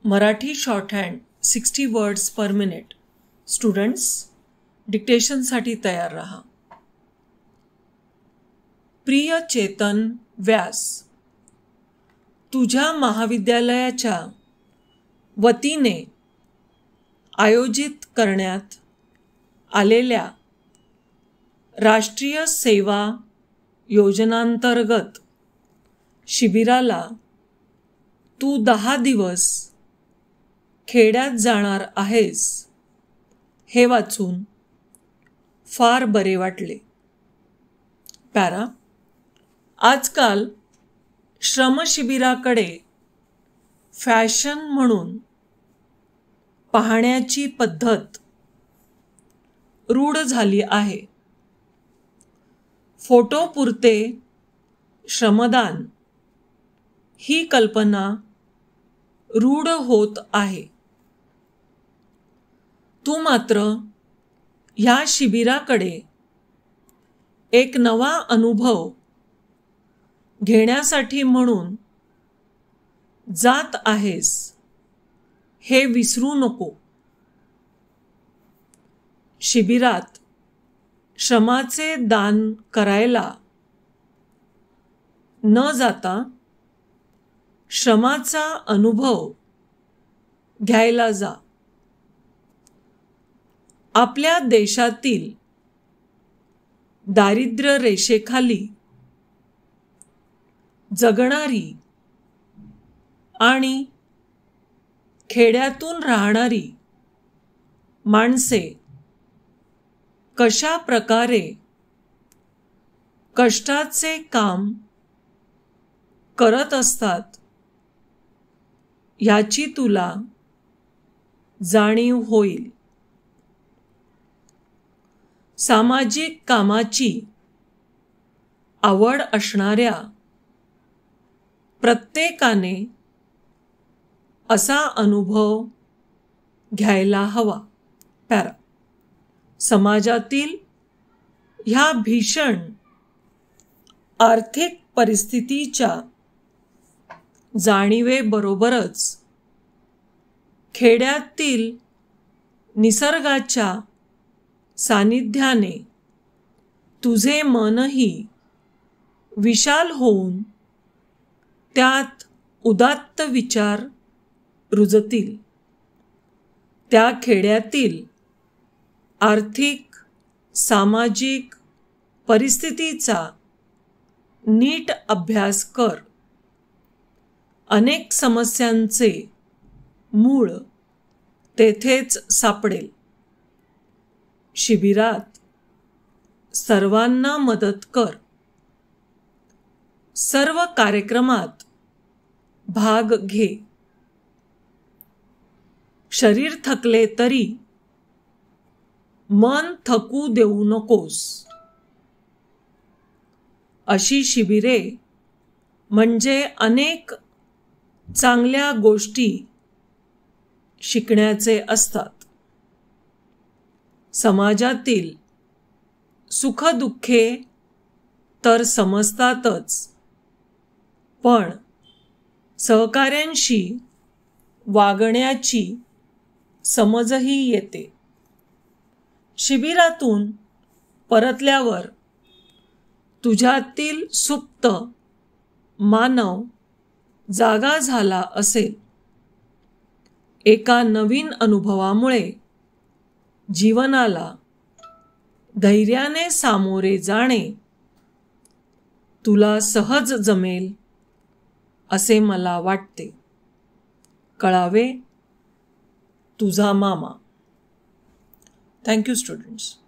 Marathi shorthand 60 words per minute. Students, डिक्टेशनसाठी तयार रहा. प्रिय चेतन व्यास, तुझ्या महाविद्यालयाच्या वतीने आयोजित करण्यात आलेल्या राष्ट्रीय सेवा योजनांतर्गत शिबिराला तू 10 दिवस खेड्यात जाणार आहेस हे वाचून फार बरे वाटले. पॅरा, आजकाल श्रमशिबिराकडे फॅशन म्हणून पाहण्याची पद्धत रूढ झाली आहे. फोटोपुरते श्रमदान ही कल्पना रूढ होत आहे. तू मात्र ह्या शिबिराकडे एक नवा अनुभव घेण्यासाठी म्हणून जात आहेस हे विसरू नको. शिबिरात श्रमाचे दान करायला न जाता श्रमाचा अनुभव घ्यायला जा. आपल्या देशातील दारिद्र्य रेषेखाली जगणारी आणि खेड्यातून राहणारी माणसे कशा प्रकारे कष्टाचे काम करत असतात याची तुला जाणीव होईल. सामाजिक कामाची आवड असणाऱ्या प्रत्येकाने असा अनुभव घ्यायला हवा. पॅरा, समाजातील ह्या भीषण आर्थिक परिस्थितीच्या जाणीवेबरोबरच खेड्यातील निसर्गाच्या सानिध्याने तुझे मनही विशाल होऊन त्यात उदात्त विचार रुजतील. त्या खेड्यातील आर्थिक सामाजिक परिस्थितीचा नीट अभ्यास कर. अनेक समस्यांचे मूळ तेथेच सापडेल. शिबिरात सर्वांना मदत कर. सर्व कार्यक्रमात भाग घे. शरीर थकले तरी मन थकू देऊ नकोस. अशी शिबिरे म्हणजे अनेक चांगल्या गोष्टी शिकण्याचे असतात. समाजातील सुखदुःखे तर समजतातच, पण सहकाऱ्यांशी वागण्याची समजही येते. शिबिरातून परतल्यावर तुझ्यातील सुप्त मानव जागा झाला असेल. एका नवीन अनुभवामुळे जीवनाला धैर्याने सामोरे जाणे तुला सहज जमेल असे मला वाटते. कळावे, तुझा मामा. Thank you students.